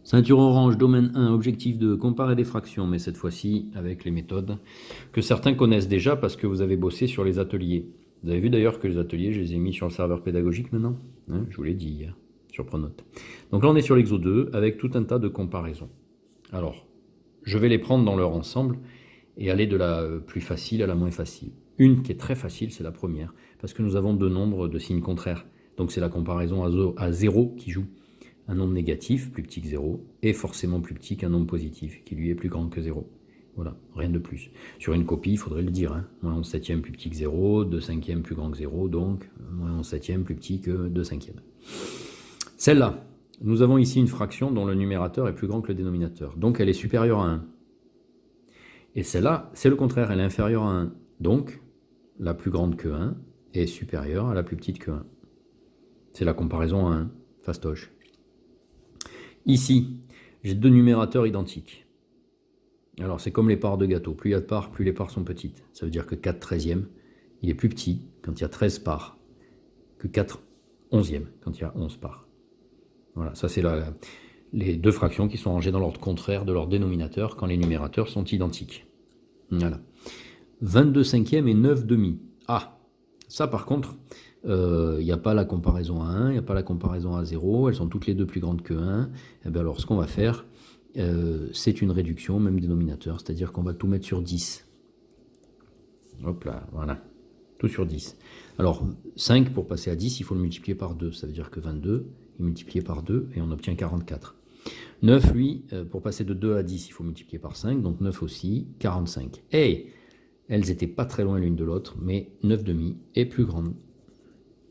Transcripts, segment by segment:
Ceinture orange, domaine 1, objectif 2, comparer des fractions, mais cette fois-ci avec les méthodes que certains connaissent déjà parce que vous avez bossé sur les ateliers. Vous avez vu d'ailleurs que les ateliers, je les ai mis sur le serveur pédagogique maintenant, hein, je vous l'ai dit hier, sur Pronote. Donc là on est sur l'exo 2 avec tout un tas de comparaisons. Alors, je vais les prendre dans leur ensemble et aller de la plus facile à la moins facile. Une qui est très facile, c'est la première, parce que nous avons deux nombres de signes contraires. Donc c'est la comparaison à 0 qui joue. Un nombre négatif, plus petit que 0, est forcément plus petit qu'un nombre positif, qui lui est plus grand que 0. Voilà, rien de plus. Sur une copie, il faudrait le dire, hein. Moins 11 septième plus petit que 0, 2 cinquièmes plus grand que 0, donc moins 11 septième plus petit que 2 cinquièmes. Celle-là, nous avons ici une fraction dont le numérateur est plus grand que le dénominateur, donc elle est supérieure à 1. Et celle-là, c'est le contraire, elle est inférieure à 1. Donc, la plus grande que 1 est supérieure à la plus petite que 1. C'est la comparaison à 1, fastoche. Ici, j'ai deux numérateurs identiques. Alors, c'est comme les parts de gâteau. Plus il y a de parts, plus les parts sont petites. Ça veut dire que 4 treizièmes, il est plus petit quand il y a 13 parts que 4 onzièmes quand il y a 11 parts. Voilà, ça c'est les deux fractions qui sont rangées dans l'ordre contraire de leur dénominateur quand les numérateurs sont identiques. Voilà. 22 cinquièmes et 9 demi. Ah, ça par contre, il n'y a pas la comparaison à 1, il n'y a pas la comparaison à 0, elles sont toutes les deux plus grandes que 1. Et bien alors ce qu'on va faire, c'est une réduction, même dénominateur, c'est-à-dire qu'on va tout mettre sur 10. Hop là, voilà, tout sur 10. Alors 5, pour passer à 10, il faut le multiplier par 2, ça veut dire que 22 est multiplié par 2 et on obtient 44. 9, lui, pour passer de 2 à 10, il faut multiplier par 5, donc 9 aussi, 45. Et elles n'étaient pas très loin l'une de l'autre, mais 9 demi est plus grande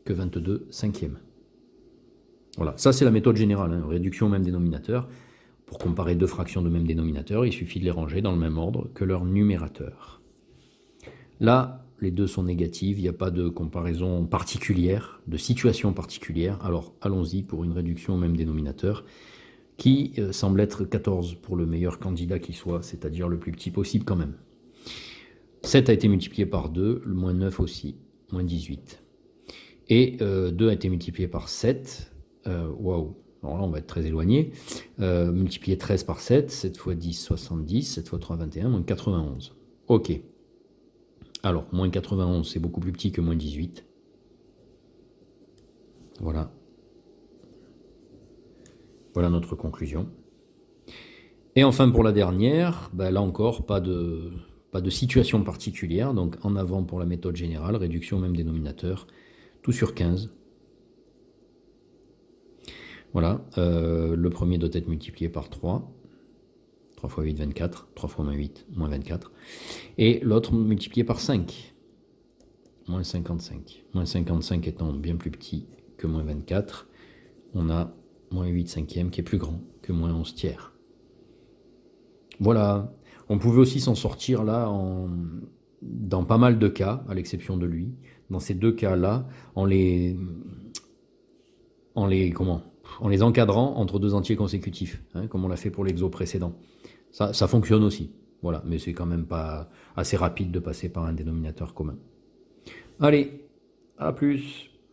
que 22 cinquièmes. Voilà, ça c'est la méthode générale, hein, réduction au même dénominateur. Pour comparer deux fractions de même dénominateur, il suffit de les ranger dans le même ordre que leur numérateur. Là, les deux sont négatives, il n'y a pas de comparaison particulière, de situation particulière. Alors allons-y pour une réduction au même dénominateur, qui semble être 14 pour le meilleur candidat qui soit, c'est-à-dire le plus petit possible quand même. 7 a été multiplié par 2, le moins 9 aussi, moins 18. Et 2 a été multiplié par 7, waouh, alors là on va être très éloigné, multiplier 13 par 7, 7 fois 10, 70, 7 fois 3, 21, moins 91. Ok. Alors, moins 91, c'est beaucoup plus petit que moins 18. Voilà. Voilà notre conclusion. Et enfin pour la dernière, ben là encore, pas de situation particulière, donc en avant pour la méthode générale, réduction au même dénominateur, tout sur 15. Voilà, le premier doit être multiplié par 3. 3 fois 8, 24. 3 fois moins 8, moins 24. Et l'autre multiplié par 5. Moins 55. Moins 55 étant bien plus petit que moins 24, on a moins 8 cinquièmes qui est plus grand que moins 11 tiers. Voilà. On pouvait aussi s'en sortir là dans pas mal de cas, à l'exception de lui. Dans ces deux cas-là, en les encadrant entre deux entiers consécutifs, hein, comme on l'a fait pour l'exo précédent. Ça fonctionne aussi, voilà, mais c'est quand même pas assez rapide de passer par un dénominateur commun. Allez, à plus.